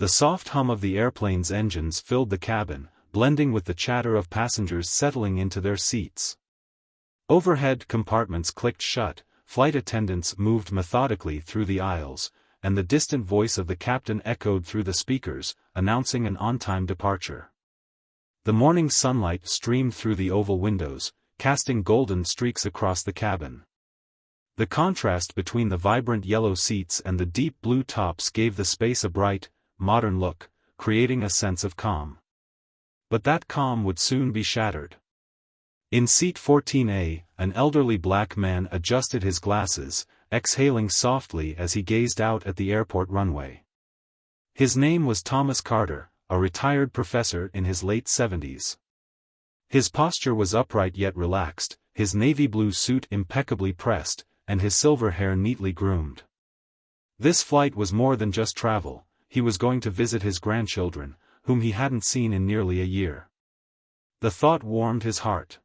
The soft hum of the airplane's engines filled the cabin, blending with the chatter of passengers settling into their seats. Overhead compartments clicked shut, flight attendants moved methodically through the aisles, and the distant voice of the captain echoed through the speakers, announcing an on-time departure. The morning sunlight streamed through the oval windows, casting golden streaks across the cabin. The contrast between the vibrant yellow seats and the deep blue tops gave the space a bright, modern look, creating a sense of calm. But that calm would soon be shattered. In seat 14A, an elderly black man adjusted his glasses, exhaling softly as he gazed out at the airport runway. His name was Thomas Carter, a retired professor in his late 70s. His posture was upright yet relaxed, his navy blue suit impeccably pressed, and his silver hair neatly groomed. This flight was more than just travel, he was going to visit his grandchildren, whom he hadn't seen in nearly a year. The thought warmed his heart.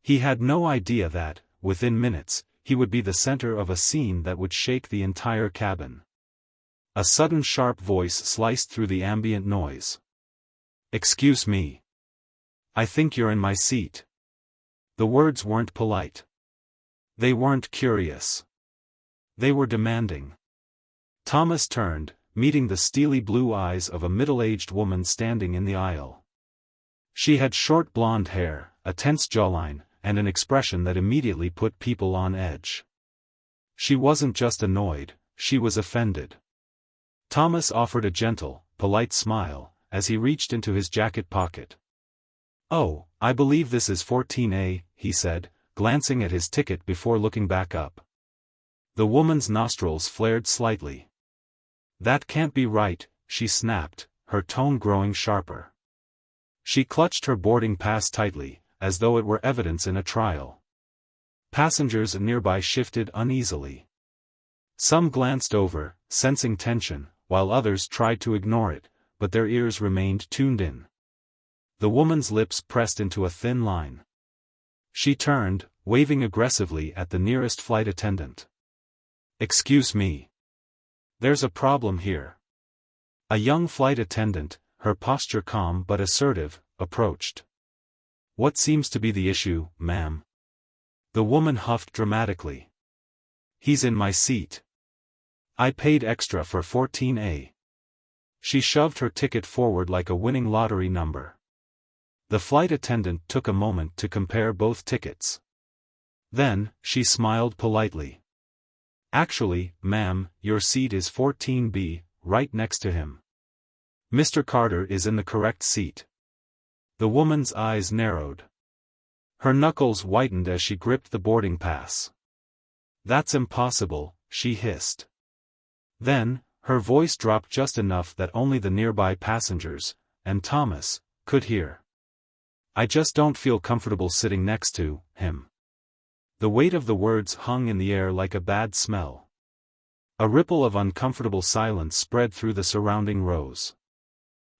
He had no idea that, within minutes, he would be the center of a scene that would shake the entire cabin. A sudden sharp voice sliced through the ambient noise. "Excuse me. I think you're in my seat." The words weren't polite. They weren't curious. They were demanding. Thomas turned, meeting the steely blue eyes of a middle-aged woman standing in the aisle. She had short blonde hair, a tense jawline, and an expression that immediately put people on edge. She wasn't just annoyed, she was offended. Thomas offered a gentle, polite smile, as he reached into his jacket pocket. "Oh, I believe this is 14A, he said, glancing at his ticket before looking back up. The woman's nostrils flared slightly. "That can't be right," she snapped, her tone growing sharper. She clutched her boarding pass tightly, as though it were evidence in a trial. Passengers nearby shifted uneasily. Some glanced over, sensing tension, while others tried to ignore it, but their ears remained tuned in. The woman's lips pressed into a thin line. She turned, waving aggressively at the nearest flight attendant. "Excuse me. There's a problem here." A young flight attendant, her posture calm but assertive, approached. "What seems to be the issue, ma'am?" The woman huffed dramatically. "He's in my seat. I paid extra for 14A. She shoved her ticket forward like a winning lottery number. The flight attendant took a moment to compare both tickets. Then, she smiled politely. "Actually, ma'am, your seat is 14B, right next to him. Mr. Carter is in the correct seat." The woman's eyes narrowed. Her knuckles whitened as she gripped the boarding pass. "That's impossible," she hissed. Then, her voice dropped just enough that only the nearby passengers, and Thomas, could hear. "I just don't feel comfortable sitting next to him." The weight of the words hung in the air like a bad smell. A ripple of uncomfortable silence spread through the surrounding rows.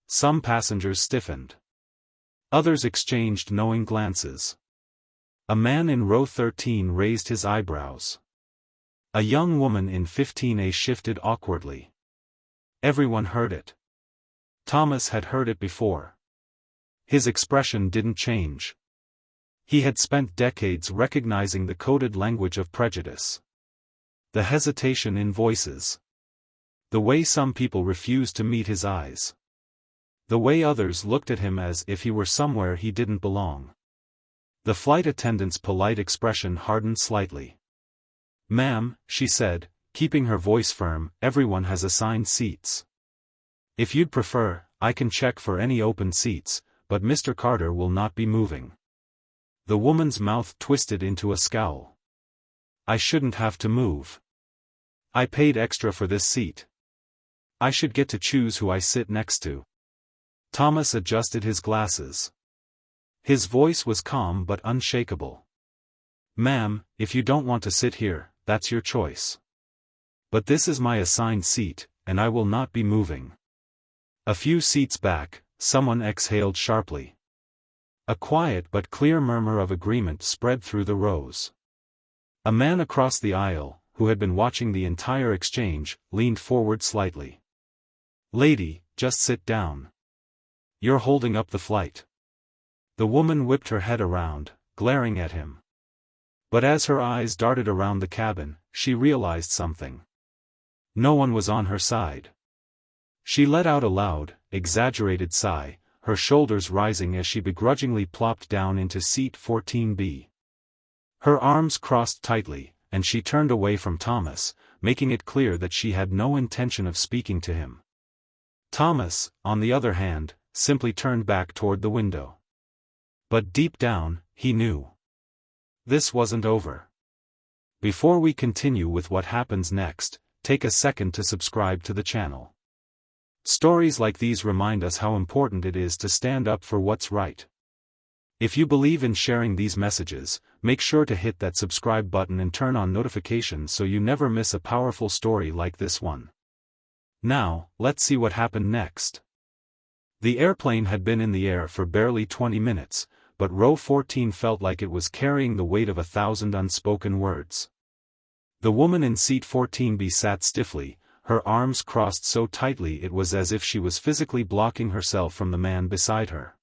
Some passengers stiffened. Others exchanged knowing glances. A man in row 13 raised his eyebrows. A young woman in 15A shifted awkwardly. Everyone heard it. Thomas had heard it before. His expression didn't change. He had spent decades recognizing the coded language of prejudice. The hesitation in voices. The way some people refused to meet his eyes. The way others looked at him as if he were somewhere he didn't belong. The flight attendant's polite expression hardened slightly. "Ma'am," she said, keeping her voice firm, "everyone has assigned seats. If you'd prefer, I can check for any open seats, but Mr. Carter will not be moving." The woman's mouth twisted into a scowl. "I shouldn't have to move. I paid extra for this seat. I should get to choose who I sit next to." Thomas adjusted his glasses. His voice was calm but unshakable. "Ma'am, if you don't want to sit here, that's your choice. But this is my assigned seat, and I will not be moving." A few seats back, someone exhaled sharply. A quiet but clear murmur of agreement spread through the rows. A man across the aisle, who had been watching the entire exchange, leaned forward slightly. "Lady, just sit down. You're holding up the flight." The woman whipped her head around, glaring at him. But as her eyes darted around the cabin, she realized something. No one was on her side. She let out a loud, exaggerated sigh, her shoulders rising as she begrudgingly plopped down into seat 14B. Her arms crossed tightly, and she turned away from Thomas, making it clear that she had no intention of speaking to him. Thomas, on the other hand, simply turned back toward the window. But deep down, he knew. This wasn't over. Before we continue with what happens next, take a second to subscribe to the channel. Stories like these remind us how important it is to stand up for what's right. If you believe in sharing these messages, make sure to hit that subscribe button and turn on notifications so you never miss a powerful story like this one. Now, let's see what happened next. The airplane had been in the air for barely 20 minutes, but row 14 felt like it was carrying the weight of 1,000 unspoken words. The woman in seat 14B sat stiffly, her arms crossed so tightly it was as if she was physically blocking herself from the man beside her.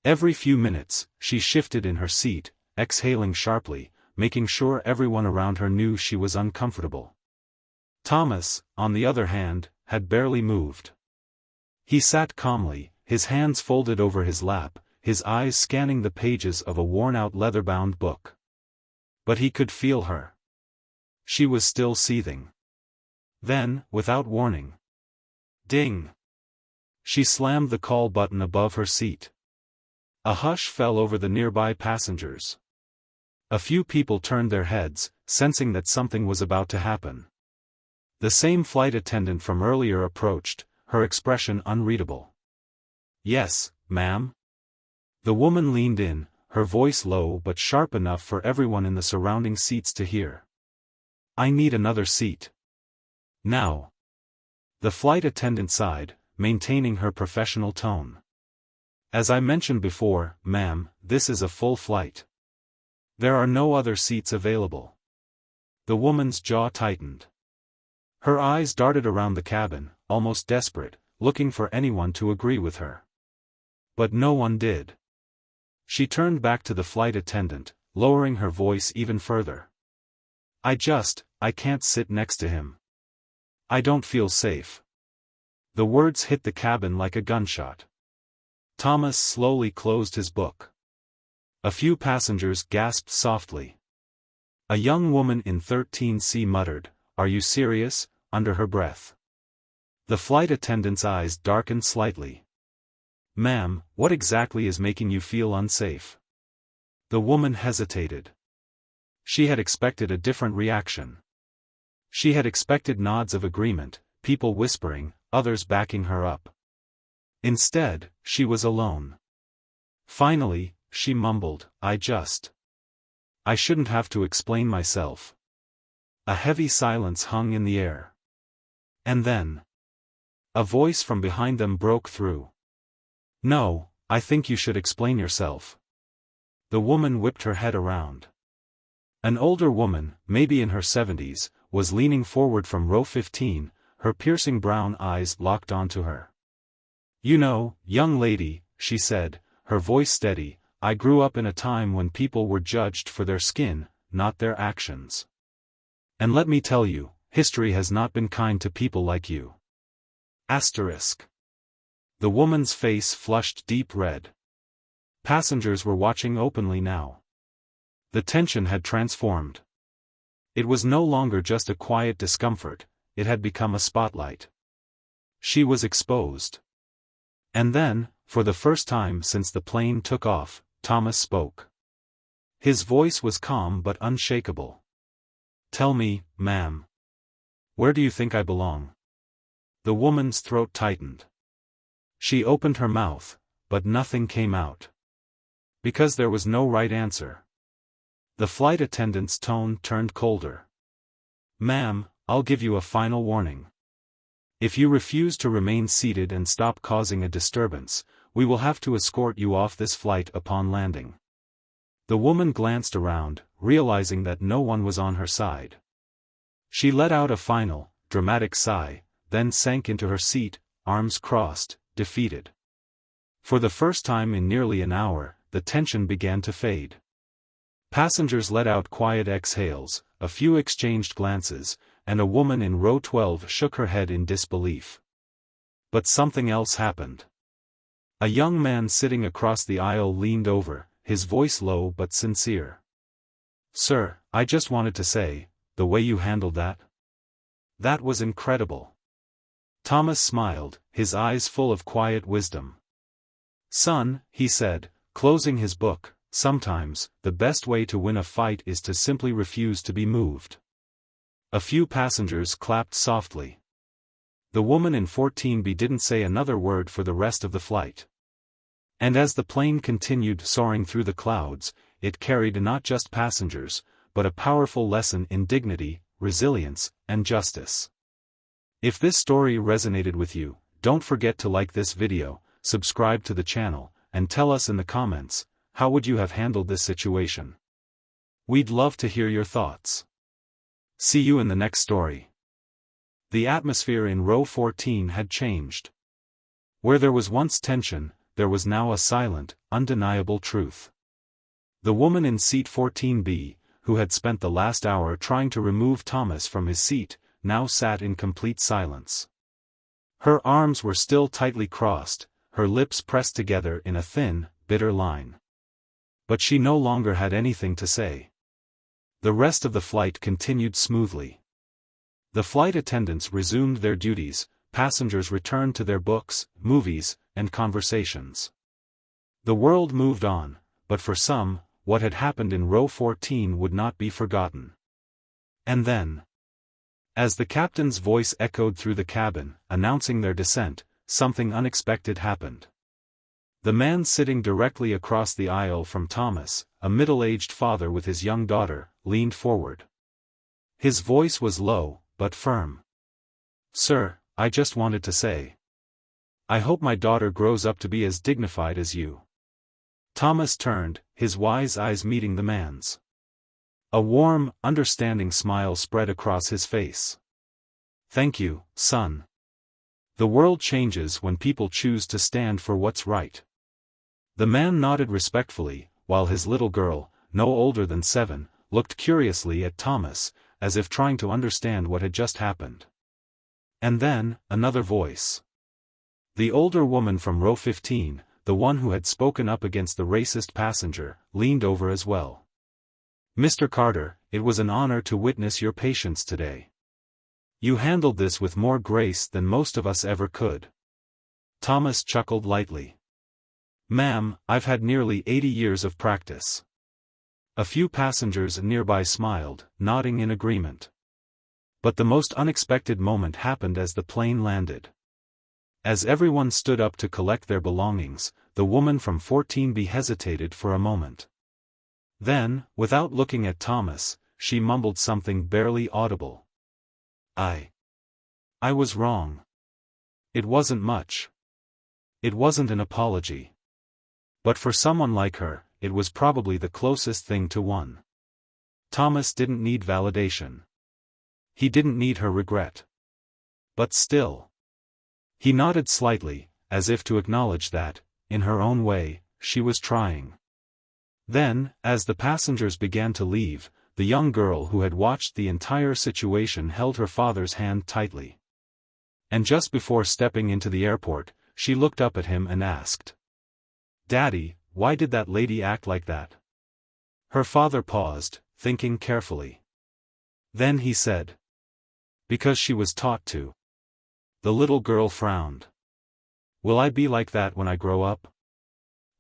Every few minutes, she shifted in her seat, exhaling sharply, making sure everyone around her knew she was uncomfortable. Thomas, on the other hand, had barely moved. He sat calmly, his hands folded over his lap, his eyes scanning the pages of a worn-out leather-bound book. But he could feel her. She was still seething. Then, without warning. Ding! She slammed the call button above her seat. A hush fell over the nearby passengers. A few people turned their heads, sensing that something was about to happen. The same flight attendant from earlier approached, her expression unreadable. "Yes, ma'am?" The woman leaned in, her voice low but sharp enough for everyone in the surrounding seats to hear. "I need another seat. Now." The flight attendant sighed, maintaining her professional tone. "As I mentioned before, ma'am, this is a full flight. There are no other seats available." The woman's jaw tightened. Her eyes darted around the cabin, almost desperate, looking for anyone to agree with her. But no one did. She turned back to the flight attendant, lowering her voice even further. I can't sit next to him. I don't feel safe." The words hit the cabin like a gunshot. Thomas slowly closed his book. A few passengers gasped softly. A young woman in 13C muttered, "Are you serious?" under her breath. The flight attendant's eyes darkened slightly. "Ma'am, what exactly is making you feel unsafe?" The woman hesitated. She had expected a different reaction. She had expected nods of agreement, people whispering, others backing her up. Instead, she was alone. Finally, she mumbled, I shouldn't have to explain myself." A heavy silence hung in the air. And then, a voice from behind them broke through. "No, I think you should explain yourself." The woman whipped her head around. An older woman, maybe in her 70s, was leaning forward from row 15, her piercing brown eyes locked onto her. "You know, young lady," she said, her voice steady, "I grew up in a time when people were judged for their skin, not their actions. And let me tell you, history has not been kind to people like you." Asterisk. The woman's face flushed deep red. Passengers were watching openly now. The tension had transformed. It was no longer just a quiet discomfort, it had become a spotlight. She was exposed. And then, for the first time since the plane took off, Thomas spoke. His voice was calm but unshakable. "Tell me, ma'am. Where do you think I belong?" The woman's throat tightened. She opened her mouth, but nothing came out. Because there was no right answer. The flight attendant's tone turned colder. "Ma'am, I'll give you a final warning. If you refuse to remain seated and stop causing a disturbance, we will have to escort you off this flight upon landing." The woman glanced around, realizing that no one was on her side. She let out a final, dramatic sigh, then sank into her seat, arms crossed, defeated. For the first time in nearly an hour, the tension began to fade. Passengers let out quiet exhales, a few exchanged glances, and a woman in row 12 shook her head in disbelief. But something else happened. A young man sitting across the aisle leaned over, his voice low but sincere. "Sir, I just wanted to say, the way you handled that was incredible." Thomas smiled, his eyes full of quiet wisdom. "Son," he said, closing his book, "sometimes, the best way to win a fight is to simply refuse to be moved." A few passengers clapped softly. The woman in 14B didn't say another word for the rest of the flight. And as the plane continued soaring through the clouds, it carried not just passengers, but a powerful lesson in dignity, resilience, and justice. If this story resonated with you, don't forget to like this video, subscribe to the channel, and tell us in the comments, how would you have handled this situation? We'd love to hear your thoughts. See you in the next story. The atmosphere in row 14 had changed. Where there was once tension, there was now a silent, undeniable truth. The woman in seat 14B, who had spent the last hour trying to remove Thomas from his seat, now sat in complete silence. Her arms were still tightly crossed, her lips pressed together in a thin, bitter line. But she no longer had anything to say. The rest of the flight continued smoothly. The flight attendants resumed their duties, passengers returned to their books, movies, and conversations. The world moved on, but for some, what had happened in row 14 would not be forgotten. And then, as the captain's voice echoed through the cabin, announcing their descent, something unexpected happened. The man sitting directly across the aisle from Thomas, a middle-aged father with his young daughter, leaned forward. His voice was low, but firm. "Sir, I just wanted to say, I hope my daughter grows up to be as dignified as you." Thomas turned, his wise eyes meeting the man's. A warm, understanding smile spread across his face. "Thank you, son. The world changes when people choose to stand for what's right." The man nodded respectfully, while his little girl, no older than 7, looked curiously at Thomas, as if trying to understand what had just happened. And then, another voice. The older woman from row 15, the one who had spoken up against the racist passenger, leaned over as well. "Mr. Carter, it was an honor to witness your patience today. You handled this with more grace than most of us ever could." Thomas chuckled lightly. "Ma'am, I've had nearly 80 years of practice." A few passengers nearby smiled, nodding in agreement. But the most unexpected moment happened as the plane landed. As everyone stood up to collect their belongings, the woman from 14B hesitated for a moment. Then, without looking at Thomas, she mumbled something barely audible. I was wrong. It wasn't much. It wasn't an apology. But for someone like her, it was probably the closest thing to one. Thomas didn't need validation. He didn't need her regret. But still. He nodded slightly, as if to acknowledge that, in her own way, she was trying. Then, as the passengers began to leave, the young girl who had watched the entire situation held her father's hand tightly. And just before stepping into the airport, she looked up at him and asked, "Daddy, why did that lady act like that?" Her father paused, thinking carefully. Then he said, "Because she was taught to." The little girl frowned. "Will I be like that when I grow up?"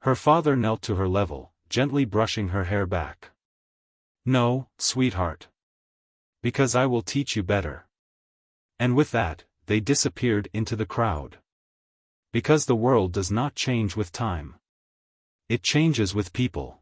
Her father knelt to her level, gently brushing her hair back. "No, sweetheart. Because I will teach you better." And with that, they disappeared into the crowd. Because the world does not change with time. It changes with people.